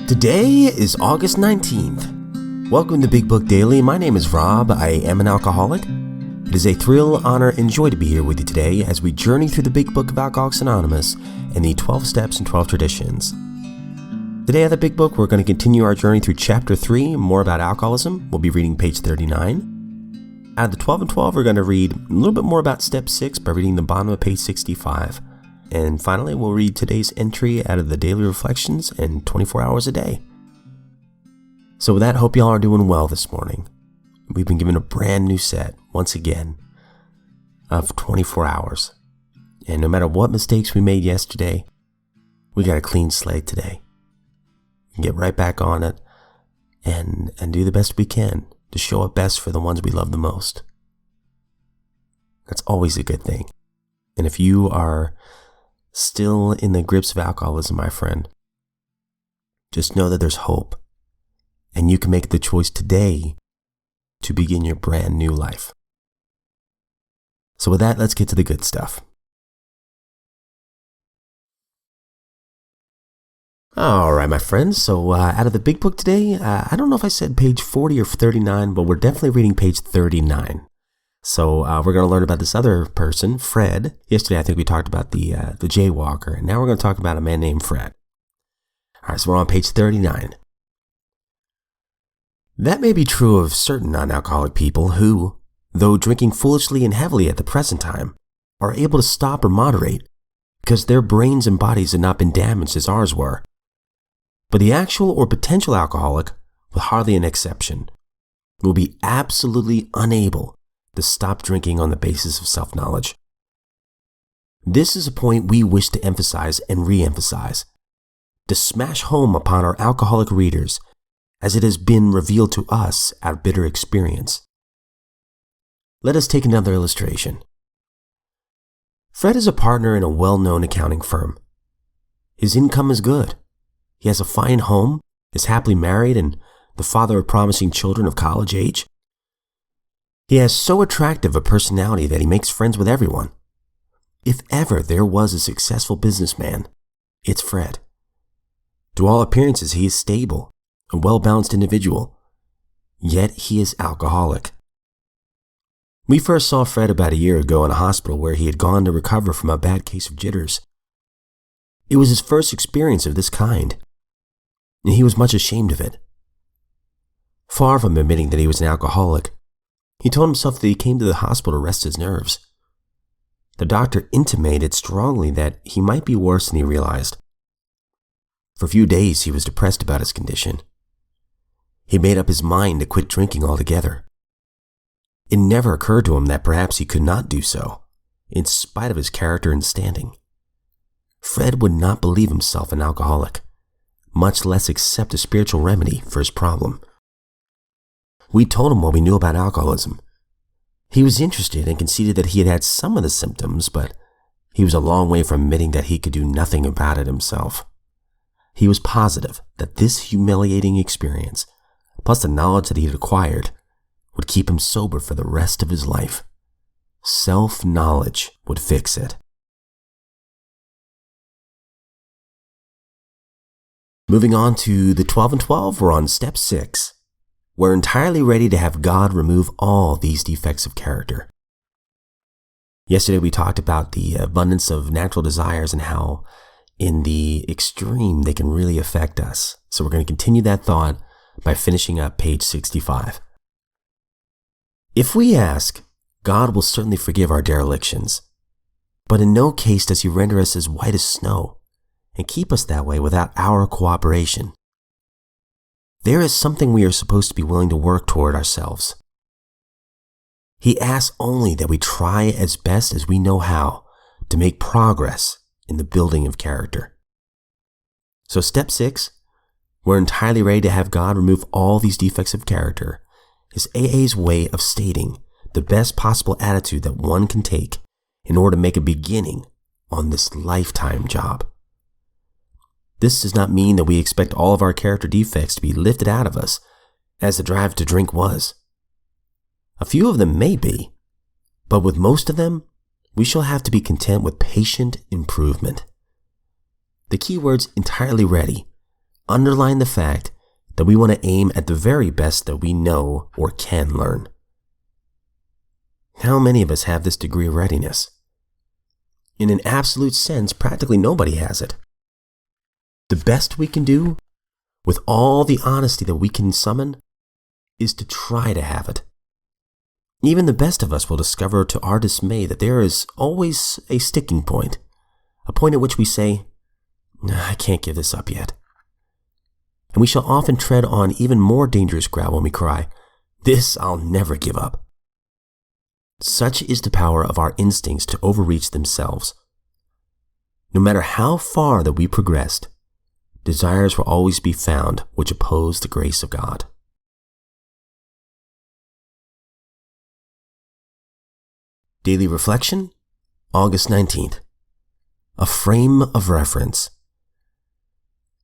Today is August 19th. Welcome to Big Book Daily. My name is Rob. I am an alcoholic. It is a thrill, honor, and joy to be here with you today as we journey through the Big Book of Alcoholics Anonymous and the 12 Steps and 12 Traditions. Today at the Big Book, we're going to continue our journey through Chapter 3, more about alcoholism. We'll be reading page 39. Out of the 12 and 12, we're going to read a little bit more about Step 6 by reading the bottom of page 65. And finally, we'll read today's entry out of the Daily Reflections and 24 Hours a Day. So with that, hope y'all are doing well this morning. We've been given a brand new set, once again, of 24 hours. And no matter what mistakes we made yesterday, we got a clean slate today. Get right back on it and do the best we can to show up best for the ones we love the most. That's always a good thing. And if you are still in the grips of alcoholism, my friend, just know that there's hope, and you can make the choice today to begin your brand new life. So with that, let's get to the good stuff. All right, my friends, so out of the Big Book today, I don't know if I said page 40 or 39, but we're definitely reading page 39. So we're going to learn about this other person, Fred. Yesterday, I think we talked about the jaywalker, and now we're going to talk about a man named Fred. All right, so we're on page 39. That may be true of certain non-alcoholic people who, though drinking foolishly and heavily at the present time, are able to stop or moderate because their brains and bodies have not been damaged as ours were. But the actual or potential alcoholic, with hardly an exception, will be absolutely unable to stop drinking on the basis of self-knowledge. This is a point we wish to emphasize and re-emphasize, to smash home upon our alcoholic readers as it has been revealed to us out of bitter experience. Let us take another illustration. Fred is a partner in a well-known accounting firm. His income is good. He has a fine home, is happily married, and the father of promising children of college age. He has so attractive a personality that he makes friends with everyone. If ever there was a successful businessman, it's Fred. To all appearances, he is stable, a well-balanced individual, yet he is alcoholic. We first saw Fred about a year ago in a hospital where he had gone to recover from a bad case of jitters. It was his first experience of this kind, and he was much ashamed of it. Far from admitting that he was an alcoholic, he told himself that he came to the hospital to rest his nerves. The doctor intimated strongly that he might be worse than he realized. For a few days, he was depressed about his condition. He made up his mind to quit drinking altogether. It never occurred to him that perhaps he could not do so, in spite of his character and standing. Fred would not believe himself an alcoholic, much less accept a spiritual remedy for his problem. We told him what we knew about alcoholism. He was interested and conceded that he had had some of the symptoms, but he was a long way from admitting that he could do nothing about it himself. He was positive that this humiliating experience, plus the knowledge that he had acquired, would keep him sober for the rest of his life. Self-knowledge would fix it. Moving on to the 12 and 12, we're on step 6. We're entirely ready to have God remove all these defects of character. Yesterday we talked about the abundance of natural desires and how in the extreme they can really affect us. So we're going to continue that thought by finishing up page 65. If we ask, God will certainly forgive our derelictions, but in no case does he render us as white as snow and keep us that way without our cooperation. There is something we are supposed to be willing to work toward ourselves. He asks only that we try as best as we know how to make progress in the building of character. So step 6, we're entirely ready to have God remove all these defects of character, is AA's way of stating the best possible attitude that one can take in order to make a beginning on this lifetime job. This does not mean that we expect all of our character defects to be lifted out of us, as the drive to drink was. A few of them may be, but with most of them, we shall have to be content with patient improvement. The key words entirely ready underline the fact that we want to aim at the very best that we know or can learn. How many of us have this degree of readiness? In an absolute sense, practically nobody has it. The best we can do, with all the honesty that we can summon, is to try to have it. Even the best of us will discover to our dismay that there is always a sticking point, a point at which we say, I can't give this up yet. And we shall often tread on even more dangerous ground when we cry, this I'll never give up. Such is the power of our instincts to overreach themselves. No matter how far that we progressed, desires will always be found which oppose the grace of God. Daily Reflection, August 19th. A frame of reference.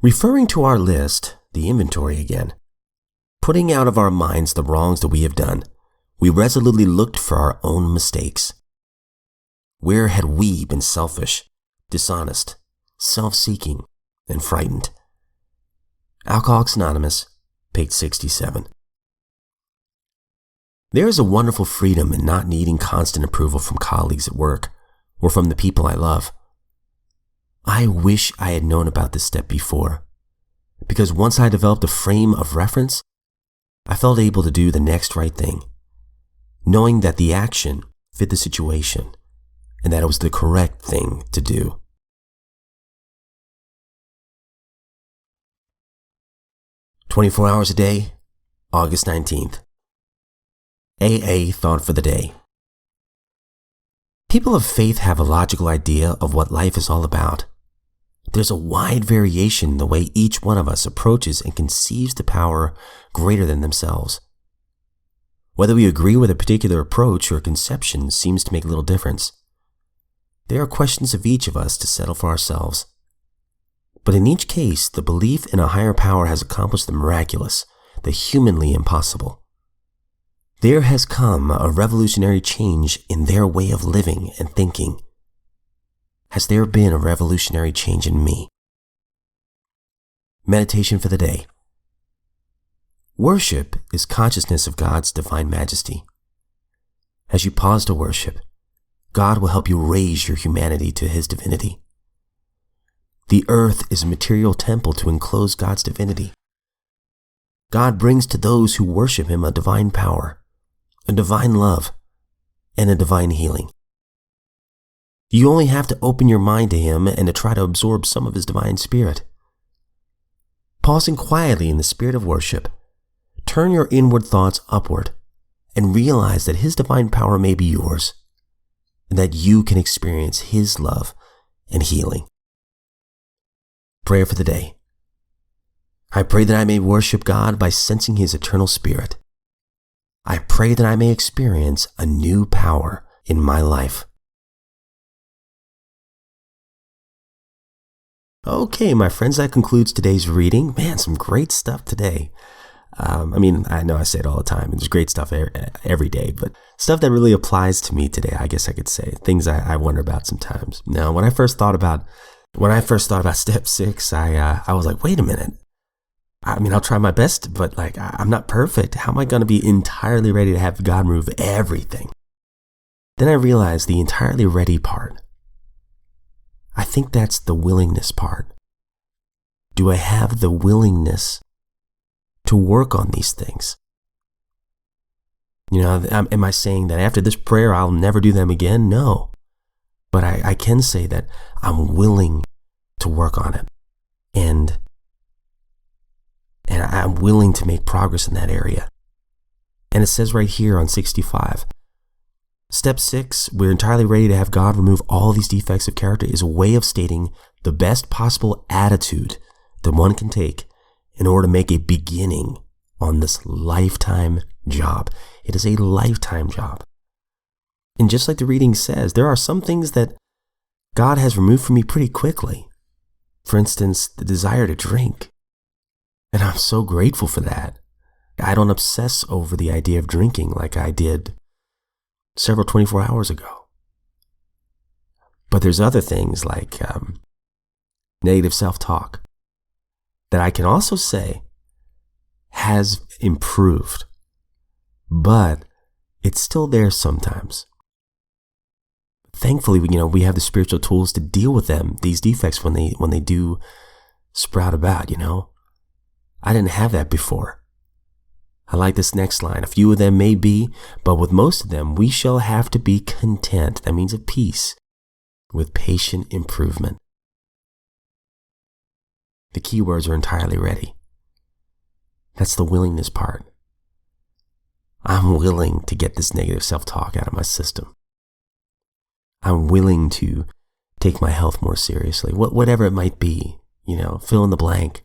Referring to our list, the inventory again, putting out of our minds the wrongs that we have done, we resolutely looked for our own mistakes. Where had we been selfish, dishonest, self-seeking, and frightened? Alcoholics Anonymous, page 67. There is a wonderful freedom in not needing constant approval from colleagues at work or from the people I love. I wish I had known about this step before, because once I developed a frame of reference, I felt able to do the next right thing, knowing that the action fit the situation and that it was the correct thing to do. "24 hours a day, August 19th. AA thought for the day. People of faith have a logical idea of what life is all about. There's a wide variation in the way each one of us approaches and conceives the power greater than themselves. Whether we agree with a particular approach or conception seems to make little difference. There are questions of each of us to settle for ourselves. But in each case, the belief in a higher power has accomplished the miraculous, the humanly impossible. There has come a revolutionary change in their way of living and thinking. Has there been a revolutionary change in me? Meditation for the day. Worship is consciousness of God's divine majesty. As you pause to worship, God will help you raise your humanity to His divinity. The earth is a material temple to enclose God's divinity. God brings to those who worship Him a divine power, a divine love, and a divine healing. You only have to open your mind to Him and to try to absorb some of His divine spirit. Pausing quietly in the spirit of worship, turn your inward thoughts upward and realize that His divine power may be yours and that you can experience His love and healing. Prayer for the day. I pray that I may worship God by sensing His eternal spirit. I pray that I may experience a new power in my life. Okay, my friends, that concludes today's reading. Man, some great stuff today. I know I say it all the time, and there's great stuff every day, but stuff that really applies to me today, I guess I could say. Things I wonder about sometimes. Now, when I first thought about step 6, I was like, wait a minute. I'll try my best, but I'm not perfect. How am I going to be entirely ready to have God remove everything? Then I realized the entirely ready part. I think that's the willingness part. Do I have the willingness to work on these things? Am I saying that after this prayer, I'll never do them again? No. But I can say that I'm willing to work on it. And I'm willing to make progress in that area. And it says right here on 65, Step 6, we're entirely ready to have God remove all these defects of character, is a way of stating the best possible attitude that one can take in order to make a beginning on this lifetime job. It is a lifetime job. And just like the reading says, there are some things that God has removed from me pretty quickly. For instance, the desire to drink. And I'm so grateful for that. I don't obsess over the idea of drinking like I did several 24 hours ago. But there's other things like negative self-talk. that I can also say has improved, but it's still there sometimes. Thankfully, we have the spiritual tools to deal with them, these defects, when they do sprout about, I didn't have that before. I like this next line. A few of them may be, but with most of them, we shall have to be content. That means at peace with patient improvement. The key words are entirely ready. That's the willingness part. I'm willing to get this negative self-talk out of my system. I'm willing to take my health more seriously, whatever it might be, fill in the blank.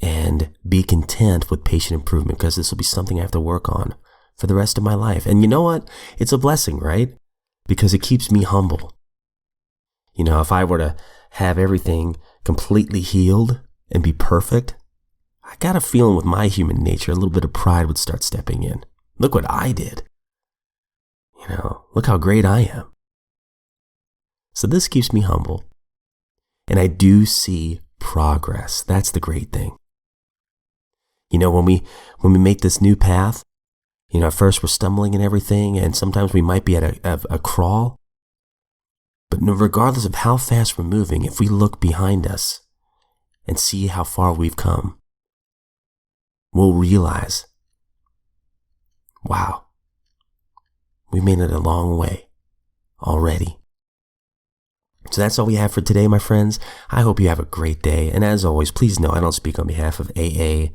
And be content with patient improvement, because this will be something I have to work on for the rest of my life. And you know what? It's a blessing, right? Because it keeps me humble. If I were to have everything completely healed and be perfect, I got a feeling with my human nature, a little bit of pride would start stepping in. Look what I did. Look how great I am. So this keeps me humble. And I do see progress. That's the great thing. When we make this new path, at first we're stumbling and everything, and sometimes we might be at a crawl. But regardless of how fast we're moving, if we look behind us and see how far we've come, we'll realize, wow, we made it a long way already. So that's all we have for today, my friends. I hope you have a great day. And as always, please know I don't speak on behalf of AA,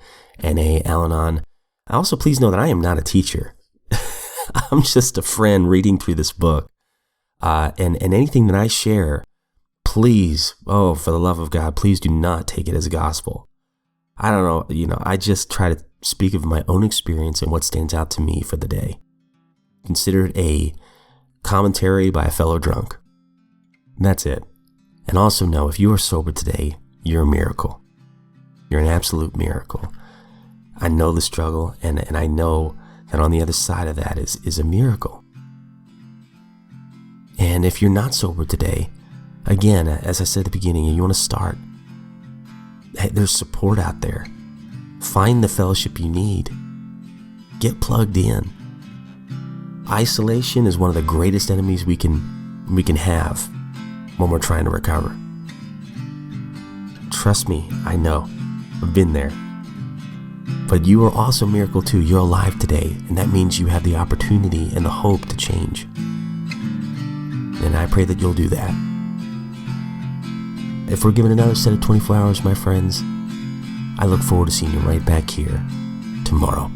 NA, Al-Anon. Also, please know that I am not a teacher. I'm just a friend reading through this book. And anything that I share, please, for the love of God, please do not take it as a gospel. I don't know, I just try to speak of my own experience and what stands out to me for the day. Consider it a commentary by a fellow drunk. That's it. And also know, if you are sober today, you're a miracle. You're an absolute miracle. I know the struggle, and I know that on the other side of that is a miracle. And if you're not sober today, again, as I said at the beginning, and you want to start, hey, there's support out there. Find the fellowship you need. Get plugged in. Isolation is one of the greatest enemies we can have when we're trying to recover. Trust me, I know. I've been there. But you are also a miracle too. You're alive today, and that means you have the opportunity and the hope to change. And I pray that you'll do that. If we're given another set of 24 hours, my friends, I look forward to seeing you right back here tomorrow.